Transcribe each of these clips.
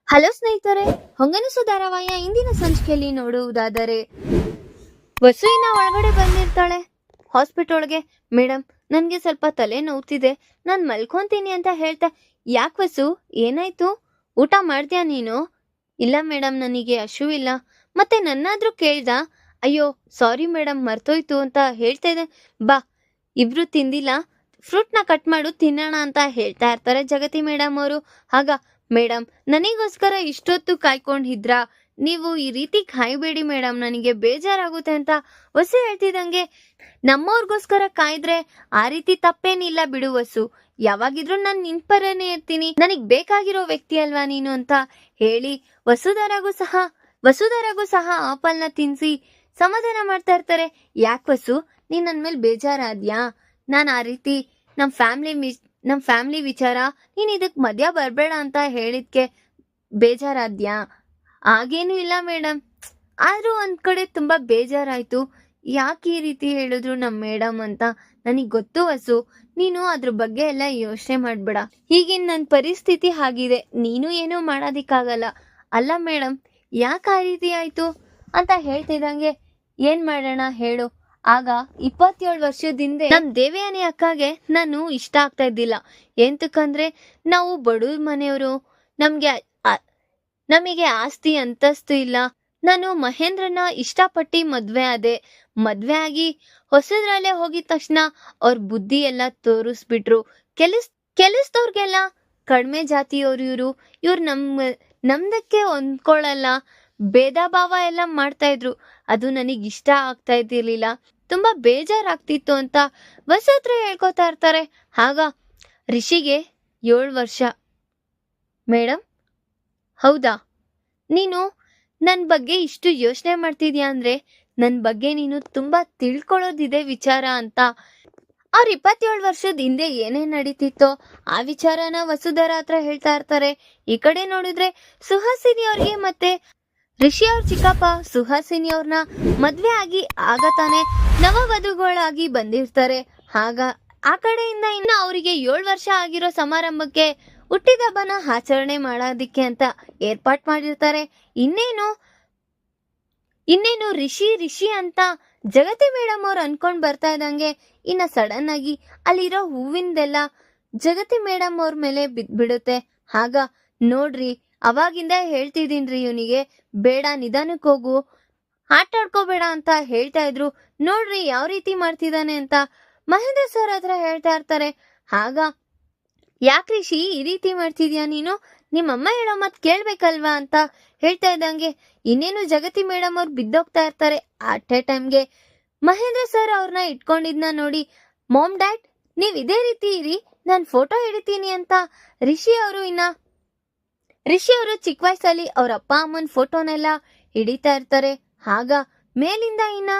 Hello ಸ್ನೇಹಿತರೆ, ಹೊಂಗನಸು ಧಾರಾವಾಹಿಯ ಇಂದಿನ ಸಂಚಿಕೆಯಲ್ಲಿ ನೋಡುವುದಾದರೆ ವಸುವಿನ ಒಳಗಡೆ ಬಂದಿರ್ತಾಳೆ ಹಾಸ್ಪಿಟಲ್ ಒಳಗೆ. ಮೇಡಮ್, ನನಗೆ ಸ್ವಲ್ಪ ತಲೆ ನೋವ್ತಿದೆ, ನಾನು ಮಲ್ಕೊಂತೀನಿ ಅಂತ ಹೇಳ್ತಾ. ಯಾಕೆ ವಸು, ಏನಾಯ್ತು? ಊಟ ಮಾಡ್ದ್ಯಾ ನೀನು? ಇಲ್ಲ ಮೇಡಮ್, ನನಗೆ ಹಶುವಿಲ್ಲ. ಮತ್ತೆ ನನ್ನಾದ್ರೂ ಕೇಳ್ದ? ಅಯ್ಯೋ ಸಾರಿ ಮೇಡಮ್, ಮರ್ತೋಯ್ತು ಅಂತ ಹೇಳ್ತಾ ಇದ್ದೆ. ಬಾ, ಇಬ್ರು ತಿಂದಿಲ್ಲ, ಫ್ರೂಟ್ನ ಕಟ್ ಮಾಡು ತಿನ್ನೋಣ ಅಂತ ಹೇಳ್ತಾ ಇರ್ತಾರೆ ಜಗತಿ ಮೇಡಮ್ ಅವರು. ಆಗ ಮೇಡಮ್, ನನಗೋಸ್ಕರ ಇಷ್ಟೊತ್ತು ಕಾಯ್ಕೊಂಡಿದ್ರಾ? ನೀವು ಈ ರೀತಿ ಕಾಯ್ಬೇಡಿ ಮೇಡಮ್, ನನಗೆ ಬೇಜಾರಾಗುತ್ತೆ ಅಂತ ವಸು ಹೇಳ್ತಿದ್ದಂಗೆ, ನಮ್ಮವ್ರಿಗೋಸ್ಕರ ಕಾಯ್ದ್ರೆ ಆ ರೀತಿ ತಪ್ಪೇನಿಲ್ಲ ಬಿಡು ವಸು, ಯಾವಾಗಿದ್ರು ನಾನು ನಿನ್ ಪರನೇ ಇರ್ತೀನಿ, ನನಗ್ ಬೇಕಾಗಿರೋ ವ್ಯಕ್ತಿ ಅಲ್ವಾ ನೀನು ಅಂತ ಹೇಳಿ ವಸುಧರಾಗೂ ಸಹ ಆಪಲ್ನ ತಿನ್ಸಿ ಸಮಾಧಾನ ಮಾಡ್ತಾ ಇರ್ತಾರೆ. ಯಾಕೆ ವಸು, ನೀನ್ ನನ್ ಮೇಲೆ ಬೇಜಾರಾದ್ಯಾ? ನಾನು ಆ ರೀತಿ ನಮ್ಮ ಫ್ಯಾಮಿಲಿ ವಿಚಾರ, ನೀನ್ ಇದಕ್ ಮಧ್ಯ ಬರ್ಬೇಡ ಅಂತ ಹೇಳಿದ್ಕೆ ಬೇಜಾರಾದ್ಯಾ? ಹಾಗೇನು ಇಲ್ಲ ಮೇಡಮ್, ಆದ್ರೂ ಒಂದ್ ಕಡೆ ತುಂಬಾ ಬೇಜಾರಾಯ್ತು. ಯಾಕೆ ಈ ರೀತಿ ಹೇಳಿದ್ರು ನಮ್ಮ ಮೇಡಮ್ ಅಂತ ನನಗ್ ಗೊತ್ತು ವಸು, ನೀನು ಅದ್ರ ಬಗ್ಗೆ ಎಲ್ಲ ಯೋಚನೆ ಮಾಡ್ಬೇಡ. ಈಗಿನ ನನ್ನ ಪರಿಸ್ಥಿತಿ ಹಾಗಿದೆ, ನೀನು ಏನೂ ಮಾಡೋದಿಕ್ಕಾಗಲ್ಲ. ಅಲ್ಲ ಮೇಡಮ್, ಯಾಕೆ ಆ ರೀತಿ ಆಯ್ತು ಅಂತ ಹೇಳ್ತಿದ್ದಂಗೆ, ಏನ್ ಮಾಡೋಣ ಹೇಳು. ಆಗ 27 ವರ್ಷದಿಂದ ನಮ್ ದೇವಯಾನಿ ಅಕ್ಕಗೆ ನಾನು ಇಷ್ಟ ಆಗ್ತಾ ಇದ್ದಿಲ್ಲ. ಎಂತಕ್ಕಂದ್ರೆ ನಾವು ಬಡವ್ರ ಮನೆಯವರು, ನಮಗೆ ಆಸ್ತಿ ಅಂತಸ್ತು ಇಲ್ಲ. ನಾನು ಮಹೇಂದ್ರನ ಇಷ್ಟಪಟ್ಟು ಮದ್ವೆ ಆಗಿ ಹೊಸದ್ರಲ್ಲೇ ಹೋಗಿದ ತಕ್ಷಣ ಅವ್ರ ಬುದ್ಧಿ ಎಲ್ಲ ತೋರಿಸ್ಬಿಟ್ರು. ಕೆಲಸದವ್ರಿಗೆಲ್ಲ ಕಡಿಮೆ ಜಾತಿಯವ್ರು ಇವ್ರು ನಮ್ದಕ್ಕೆ ಹೊಂದ್ಕೊಳ್ಳಲ್ಲ, ಭೇದ ಭಾವ ಎಲ್ಲ ಮಾಡ್ತಾ ಇದ್ರು. ಅದು ನನಗ್ ಇಷ್ಟ ಆಗ್ತಾ ಇದ್ದಿರ್ಲಿಲ್ಲ, ತುಂಬಾ ಬೇಜಾರಾಗ್ತಿತ್ತು ಅಂತ ವಸು ಹತ್ರ ಹೇಳ್ಕೊತಾ ಇರ್ತಾರೆ. ಆಗ ರಿಷಿಗೆ 7 ವರ್ಷ. ಮೇಡಮ್, ಹೌದಾ, ನೀನು ನನ್ನ ಬಗ್ಗೆ ಇಷ್ಟು ಯೋಚನೆ ಮಾಡ್ತಿದ್ಯಾ ಅಂದ್ರೆ ನನ್ನ ಬಗ್ಗೆ ನೀನು ತುಂಬಾ ತಿಳ್ಕೊಳ್ಳೋದಿದೆ ವಿಚಾರ ಅಂತ. ಅವ್ರ 27 ವರ್ಷದ ಹಿಂದೆ ಏನೇನ್ ನಡೀತಿತ್ತೋ ಆ ವಿಚಾರನ ವಸುಧರ ಹತ್ರ ಹೇಳ್ತಾ ಇರ್ತಾರೆ. ಈ ಕಡೆ ನೋಡಿದ್ರೆ ಸುಹಾಸಿನಿ ಅವ್ರಿಗೆ ಮತ್ತೆ ರಿಷಿ ಅವ್ರ ಚಿಕ್ಕಪ್ಪ ಸುಹಾಸಿನಿ ಅವ್ರನ್ನ ಮದ್ವೆ ಆಗಿ ಆಗ ತಾನೆ ನವವಧುಗಳಾಗಿ ಬಂದಿರ್ತಾರೆ. ಆಗ ಆ ಕಡೆಯಿಂದ ಇನ್ನ ಅವರಿಗೆ 7 ವರ್ಷ ಆಗಿರೋ ಸಮಾರಂಭಕ್ಕೆ ಹುಟ್ಟಿದ ಹಬ್ಬನ ಆಚರಣೆ ಮಾಡೋದಿಕ್ಕೆ ಅಂತ ಏರ್ಪಾಟ್ ಮಾಡಿರ್ತಾರೆ. ಇನ್ನೇನು ರಿಷಿ ಅಂತ ಜಗತಿ ಮೇಡಮ್ ಅವ್ರು ಅನ್ಕೊಂಡ್ ಬರ್ತಾ ಇದ್ದಂಗೆ ಇನ್ನ ಸಡನ್ ಆಗಿ ಅಲ್ಲಿರೋ ಹೂವಿಂದೆಲ್ಲ ಜಗತಿ ಮೇಡಮ್ ಅವ್ರ ಮೇಲೆ ಬಿದ್ಬಿಡುತ್ತೆ. ಆಗ ನೋಡ್ರಿ, ಅವಾಗಿಂದ ಹೇಳ್ತಿದ್ದೀನ್ರಿ ಇವನಿಗೆ, ಬೇಡ ನಿಧಾನಕ್ಕೆ ಹೋಗು, ಆಟ ಆಡ್ಕೋಬೇಡ ಅಂತ ಹೇಳ್ತಾ ಇದ್ರು. ನೋಡ್ರಿ ಯಾವ ರೀತಿ ಮಾಡ್ತಿದ್ದಾನೆ ಅಂತ ಮಹೇಂದ್ರ ಸರ್ ಹತ್ರ ಹೇಳ್ತಾ ಇರ್ತಾರೆ. ಆಗ ಯಾಕೆ ರಿಷಿ ಈ ರೀತಿ ಮಾಡ್ತಿದ್ಯಾ ನೀನು, ನಿಮ್ಮಮ್ಮ ಹೇಳೋ ಮತ್ ಕೇಳ್ಬೇಕಲ್ವಾ ಅಂತ ಹೇಳ್ತಾ ಇದ್ದಂಗೆ ಇನ್ನೇನು ಜಗತಿ ಮೇಡಮ್ ಅವ್ರು ಬಿದ್ದೋಗ್ತಾ ಇರ್ತಾರೆ. ಅಟ್ ಎ ಟೈಮ್ಗೆ ಮಹೇಂದ್ರ ಸರ್ ಅವ್ರನ್ನ ಇಟ್ಕೊಂಡಿದ್ನ ನೋಡಿ, ಮಾಮ್ ಡ್ಯಾಡ್ ನೀವ್ ಇದೇ ರೀತಿ ಇರಿ, ನಾನ್ ಫೋಟೋ ಹಿಡಿತೀನಿ ಅಂತ ರಿಷಿ ಅವರು ಚಿಕ್ಕ ವಯಸ್ಸಲ್ಲಿ ಅವ್ರ ಅಪ್ಪ ಅಮ್ಮನ ಫೋಟೋನೆಲ್ಲ ಹಿಡಿತಾ ಇರ್ತಾರೆ. ಆಗ ಮೇಲಿಂದ ಇನ್ನ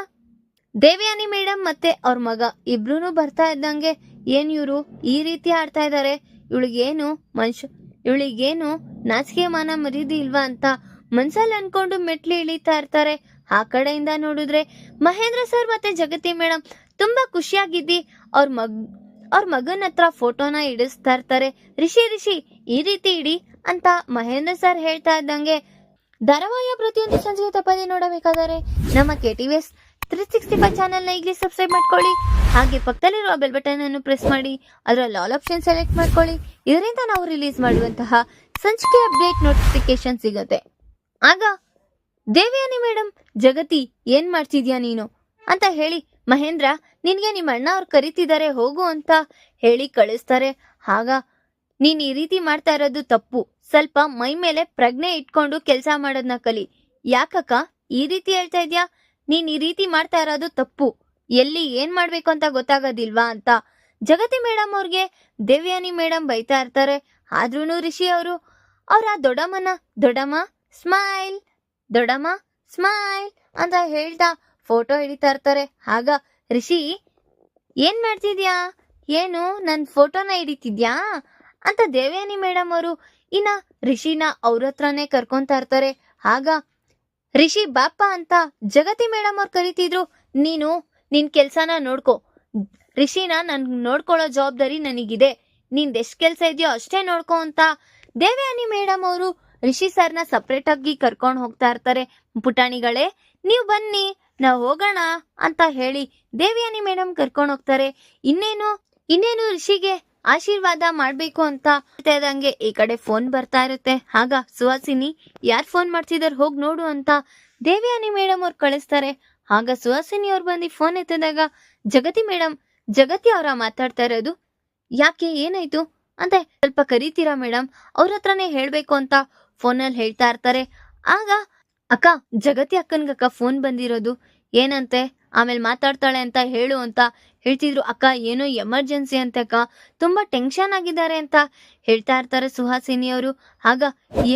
ದೇವಯಾನಿ ಮೇಡಮ್ ಮತ್ತೆ ಅವ್ರ ಮಗ ಇಬ್ರು ಬರ್ತಾ ಇದ್ದಂಗೆ, ಏನ್ ಇವ್ರು ಈ ರೀತಿ ಆಡ್ತಾ ಇದಾರೆ, ಇವಳಿಗೇನು ನಾಚಿಕೆ ಮಾನ ಮರ್ಯಾದೆ ಇಲ್ವಾ ಅಂತ ಮನ್ಸಲ್ಲಿ ಅನ್ಕೊಂಡು ಮೆಟ್ಲು ಇಳಿತಾ ಇರ್ತಾರೆ. ಆ ಕಡೆಯಿಂದ ನೋಡಿದ್ರೆ ಮಹೇಂದ್ರ ಸರ್ ಮತ್ತೆ ಜಗತಿ ಮೇಡಮ್ ತುಂಬಾ ಖುಷಿಯಾಗಿದ್ದಿ ಅವ್ರ ಮಗನ ಹತ್ರ ಫೋಟೋನ ಇಡಿಸ್ತಾ ಇರ್ತಾರೆ. ರಿಷಿ ಈ ರೀತಿ ಇಡಿ ಅಂತ ಮಹೇಂದ್ರ ಸರ್ ಹೇಳ್ತಾ ಇದ್ದಂಗೆ, ಧಾರಾವಾಹಿಯ ಪ್ರತಿಯೊಂದು ಸಂಚಿಕೆ ತಪ್ಪದೆ ನೋಡಬೇಕಾದರೆ ನಮ್ಮ KTVS 365 ಚಾನೆಲ್ನ ಈಗಲೇ ಸಬ್ಸ್ಕ್ರೈಬ್ ಮಾಡ್ಕೊಳ್ಳಿ. ಹಾಗೆ ಪಕ್ಕದಲ್ಲಿರುವ ಬೆಲ್ ಬಟನ್ ಅನ್ನು ಪ್ರೆಸ್ ಮಾಡಿ ಅದರಲ್ಲಿ ಆಲ್ ಆಪ್ಷನ್ ಸೆಲೆಕ್ಟ್ ಮಾಡ್ಕೊಳ್ಳಿ. ಇದರಿಂದ ನಾವು ರಿಲೀಸ್ ಮಾಡುವಂತಹ ಸಂಚಿಕೆ ಅಪ್ಡೇಟ್ ನೋಟಿಫಿಕೇಶನ್ ಸಿಗುತ್ತೆ. ಆಗ ದೇವಯಾನಿ ಮೇಡಮ್, ಜಗತಿ ಏನ್ ಮಾಡ್ತಿದ್ಯಾ ನೀನು ಅಂತ ಹೇಳಿ, ಮಹೇಂದ್ರ ನಿನ್ಗೆ ನಿಮ್ಮ ಅಣ್ಣ ಅವ್ರು ಕರಿತಿದ್ದಾರೆ ಹೋಗು ಅಂತ ಹೇಳಿ ಕಳಿಸ್ತಾರೆ. ಆಗ ನೀನ್ ಈ ರೀತಿ ಮಾಡ್ತಾ ಇರೋದು ತಪ್ಪು, ಸ್ವಲ್ಪ ಮೈ ಮೇಲೆ ಪ್ರಜ್ಞೆ ಇಟ್ಕೊಂಡು ಕೆಲಸ ಮಾಡೋದನ್ನ ಕಲಿ. ಯಾಕಕ್ಕ ಈ ರೀತಿ ಹೇಳ್ತಾ ಇದ್ಯಾ, ನೀನ್ ಈ ರೀತಿ ಮಾಡ್ತಾ ಇರೋದು ತಪ್ಪು, ಎಲ್ಲಿ ಏನ್ ಮಾಡ್ಬೇಕು ಅಂತ ಗೊತ್ತಾಗೋದಿಲ್ವಾ ಅಂತ ಜಗತಿ ಮೇಡಮ್ ಅವ್ರಿಗೆ ದೇವಯಾನಿ ಮೇಡಮ್ ಬೈತಾ ಇರ್ತಾರೆ. ಆದ್ರೂನು ರಿಷಿ ಅವರು ಅವ್ರ ದೊಡ್ಡಮ್ಮ ಸ್ಮೈಲ್ ಅಂತ ಹೇಳ್ತಾ ಫೋಟೋ ಹಿಡಿತಾ ಇರ್ತಾರೆ. ಆಗ ರಿಷಿ, ಏನ್ ಮಾಡ್ತಿದ್ಯಾ, ಏನು ನನ್ ಫೋಟೋನ ಹಿಡಿತಿದ್ಯಾ ಅಂತ ದೇವಯಾನಿ ಮೇಡಮ್ ಅವರು ಇನ್ನ ರಿಷಿನ ಅವ್ರ ಹತ್ರನೇ ಕರ್ಕೊಂತಾ ಇರ್ತಾರೆ. ಆಗ ರಿಷಿ ಬಾಪ್ಪ ಅಂತ ಜಗತಿ ಮೇಡಮ್ ಅವ್ರು ಕರಿತಿದ್ರು. ನೀನು ನಿನ್ ಕೆಲ್ಸನ ನೋಡ್ಕೊ, ರಿಷಿನ ನನ್ ನೋಡ್ಕೊಳ್ಳೋ ಜವಾಬ್ದಾರಿ ನನಗಿದೆ, ನಿಂದೆಷ್ಟ್ ಕೆಲ್ಸ ಇದೆಯೋ ಅಷ್ಟೇ ನೋಡ್ಕೊ ಅಂತ ದೇವಯಾನಿ ಮೇಡಮ್ ಅವರು ರಿಷಿ ಸರ್ನ ಸಪ್ರೇಟ್ ಆಗಿ ಕರ್ಕೊಂಡು ಹೋಗ್ತಾ ಇರ್ತಾರೆ. ಪುಟಾಣಿಗಳೇ ನೀವು ಬನ್ನಿ ನಾವು ಹೋಗೋಣ ಅಂತ ಹೇಳಿ ದೇವಯಾನಿ ಮೇಡಮ್ ಕರ್ಕೊಂಡು ಹೋಗ್ತಾರೆ. ಇನ್ನೇನು ರಿಷಿಗೆ ಆಶೀರ್ವಾದ ಮಾಡ್ಬೇಕು ಅಂತ ಹೇಳ್ತಾ ಇದ್ದಂಗೆ ಈ ಕಡೆ ಫೋನ್ ಬರ್ತಾ ಇರುತ್ತೆ. ಆಗ ಸುಹಾಸಿನಿ ಯಾರು ಫೋನ್ ಮಾಡ್ತಿದಾರೆ ಹೋಗಿ ನೋಡು ಅಂತ ದೇವಯಾನಿ ಮೇಡಮ್ ಅವ್ರು ಕಳಿಸ್ತಾರೆ. ಆಗ ಸುಹಾಸಿನಿ ಅವ್ರು ಬಂದು ಫೋನ್ ಎತ್ತಿದಾಗ ಜಗತಿ ಅವರ ಮಾತಾಡ್ತಾ ಇರೋದು. ಯಾಕೆ ಏನಾಯ್ತು ಅಂತ ಸ್ವಲ್ಪ ಕರೀತೀರಾ ಮೇಡಮ್, ಅವ್ರ ಹತ್ರನೇ ಹೇಳ್ಬೇಕು ಅಂತ ಫೋನಲ್ಲಿ ಹೇಳ್ತಾ ಇರ್ತಾರೆ. ಆಗ ಅಕ್ಕ ಜಗತಿ ಅಕ್ಕನ್ಗಕ್ಕ ಫೋನ್ ಬಂದಿರೋದು, ಏನಂತೆ ಆಮೇಲೆ ಮಾತಾಡ್ತಾಳೆ ಅಂತ ಹೇಳು ಅಂತ ಹೇಳ್ತಿದ್ರು. ಅಕ್ಕ ಏನೋ ಎಮರ್ಜೆನ್ಸಿ ಅಂತೆ ಅಕ್ಕ, ತುಂಬಾ ಟೆನ್ಷನ್ ಆಗಿದ್ದಾರೆ ಅಂತ ಹೇಳ್ತಾ ಇರ್ತಾರೆ ಸುಹಾಸಿನಿ ಅವರು. ಆಗ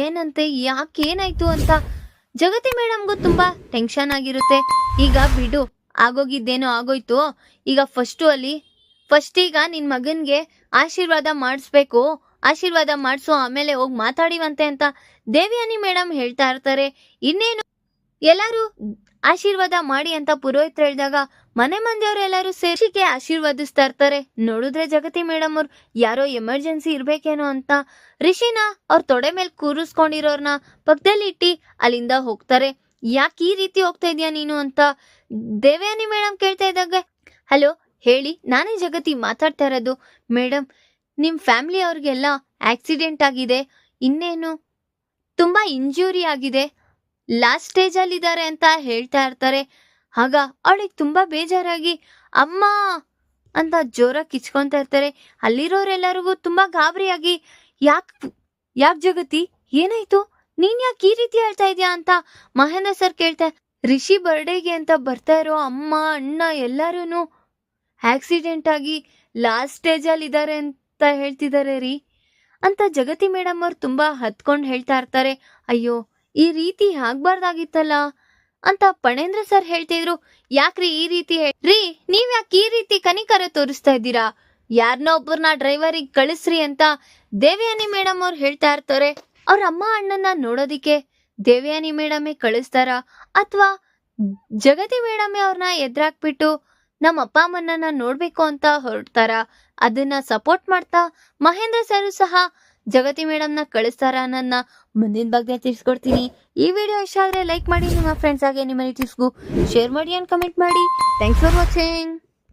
ಏನಂತೆ ಯಾಕೆ ಏನಾಯ್ತು ಅಂತ ಜಗತಿ ಮೇಡಮ್ಗೂ ತುಂಬಾ ಟೆನ್ಷನ್ ಆಗಿರುತ್ತೆ. ಈಗ ಬಿಡು, ಆಗೋಗಿದ್ದೇನೋ ಆಗೋಯ್ತು, ಈಗ ಫಸ್ಟ್ ಈಗ ನಿನ್ ಮಗನ್ಗೆ ಆಶೀರ್ವಾದ ಮಾಡಿಸ್ಬೇಕು, ಆಶೀರ್ವಾದ ಮಾಡಿಸು, ಆಮೇಲೆ ಹೋಗಿ ಮಾತಾಡಿವಂತೆ ಅಂತ ದೇವಯಾನಿ ಮೇಡಮ್ ಹೇಳ್ತಾ ಇರ್ತಾರೆ. ಇನ್ನೇನು ಎಲ್ಲಾರು ಆಶೀರ್ವಾದ ಮಾಡಿ ಅಂತ ಪುರೋಹಿತರು ಹೇಳಿದಾಗ ಮನೆ ಮಂದಿಯವರು ಎಲ್ಲರೂ ಸೇರಿಕೆ ಆಶೀರ್ವಾದಿಸ್ತಾ ಇರ್ತಾರೆ. ನೋಡಿದ್ರೆ ಜಗತಿ ಮೇಡಮ್ ಅವ್ರು ಯಾರೋ ಎಮರ್ಜೆನ್ಸಿ ಇರ್ಬೇಕೇನೋ ಅಂತ ರಿಷಿನ ಅವ್ರ ತೊಡೆ ಮೇಲೆ ಕೂರಿಸ್ಕೊಂಡಿರೋರ್ನ ಪಕ್ಕದಲ್ಲಿ ಇಟ್ಟಿ ಅಲ್ಲಿಂದ ಹೋಗ್ತಾರೆ. ಯಾಕೆ ಈ ರೀತಿ ಹೋಗ್ತಾ ಇದೀಯಾ ನೀನು ಅಂತ ದೇವಯಾನಿ ಮೇಡಮ್ ಕೇಳ್ತಾ ಇದ್ದಾಗ, ಹಲೋ ಹೇಳಿ, ನಾನೇ ಜಗತಿ ಮಾತಾಡ್ತಾ ಇರೋದು. ಮೇಡಮ್ ನಿಮ್ ಫ್ಯಾಮಿಲಿ ಅವ್ರಿಗೆಲ್ಲ ಆಕ್ಸಿಡೆಂಟ್ ಆಗಿದೆ, ಇನ್ನೇನು ತುಂಬಾ ಇಂಜುರಿ ಆಗಿದೆ, ಲಾಸ್ಟ್ ಸ್ಟೇಜ್ ಅಲ್ಲಿ ಇದ್ದಾರೆ ಅಂತ ಹೇಳ್ತಾ ಇರ್ತಾರೆ. ಆಗ ಅವಳಿಗೆ ತುಂಬಾ ಬೇಜಾರಾಗಿ ಅಮ್ಮ ಅಂತ ಜೋರಾಗಿ ಕಿಚ್ಕೊಂತ ಇರ್ತಾರೆ. ಅಲ್ಲಿರೋರೆಲ್ಲರಿಗೂ ತುಂಬಾ ಗಾಬರಿಯಾಗಿ ಯಾಕ್ ಜಗತಿ ಏನಾಯ್ತು, ನೀನ್ ಯಾಕೆ ಈ ರೀತಿ ಹೇಳ್ತಾ ಇದೀಯಾ ಅಂತ ಮಹೇಂದ್ರ ಸರ್ ಕೇಳ್ತಾ, ರಿಷಿ ಬರ್ಡೇಗೆ ಅಂತ ಬರ್ತಾ ಇರೋ ಅಮ್ಮ ಅಣ್ಣ ಎಲ್ಲಾರು ಆಕ್ಸಿಡೆಂಟ್ ಆಗಿ ಲಾಸ್ಟ್ ಸ್ಟೇಜ್ ಅಲ್ಲಿ ಇದ್ದಾರೆ ಅಂತ ಹೇಳ್ತಿದ್ದಾರೆ ರೀ ಅಂತ ಜಗತಿ ಮೇಡಮ್ ಅವ್ರು ತುಂಬಾ ಹತ್ಕೊಂಡು ಹೇಳ್ತಾ ಇರ್ತಾರೆ. ಅಯ್ಯೋ ಈ ರೀತಿ ಆಗ್ಬಾರ್ದಾಗಿತ್ತಲ್ಲ ಅಂತ ಫಣೇಂದ್ರ ಸರ್ ಹೇಳ್ತಿದ್ರು. ಯಾಕ್ರಿ ಈ ರೀತಿ ರೀ, ನೀವ್ ಯಾಕೆ ಈ ರೀತಿ ಕನಿಕರ ತೋರಿಸ್ತಾ ಇದ್ದೀರಾ, ಯಾರನ್ನೋ ಒಬ್ಬರನ್ನ ಡ್ರೈವರಿಗೆ ಕಳಿಸ್ರಿ ಅಂತ ದೇವಯಾನಿ ಮೇಡಮ್ ಅವ್ರು ಹೇಳ್ತಾ ಇರ್ತಾರೆ. ಅವ್ರ ಅಮ್ಮ ಅಣ್ಣನ ನೋಡೋದಿಕ್ಕೆ ದೇವಯಾನಿ ಮೇಡಮೇ ಕಳಿಸ್ತಾರ ಅಥವಾ ಜಗತಿ ಮೇಡಮೇ ಅವ್ರನ್ನ ಎದುರಾಕ್ಬಿಟ್ಟು ನಮ್ಮ ಅಪ್ಪ ಅಮ್ಮನ್ನ ನೋಡ್ಬೇಕು ಅಂತ ಹೊರಡ್ತಾರ? ಅದನ್ನ ಸಪೋರ್ಟ್ ಮಾಡ್ತಾ ಮಹೇಂದ್ರ ಸರ್ ಸಹ ಜಗತಿ ಮೇಡಮ್ನ ಕಳಿಸ್ತಾರ ನನ್ನ ಮುಂದಿನ ಬಗ್ಗೆ ತಿಳಿಸ್ಕೊಡ್ತೀನಿ. ಈ ವಿಡಿಯೋ ಇಷ್ಟ ಆದರೆ ಲೈಕ್ ಮಾಡಿ, ನಿಮ್ಮ ಫ್ರೆಂಡ್ಸ್ ಹಾಗೆ ನಿಮ್ಮ ರಿಲೇಟಿವ್ಸ್ಗೂ ಶೇರ್ ಮಾಡಿ ಅಂಡ್ ಕಮೆಂಟ್ ಮಾಡಿ. Thanks for watching.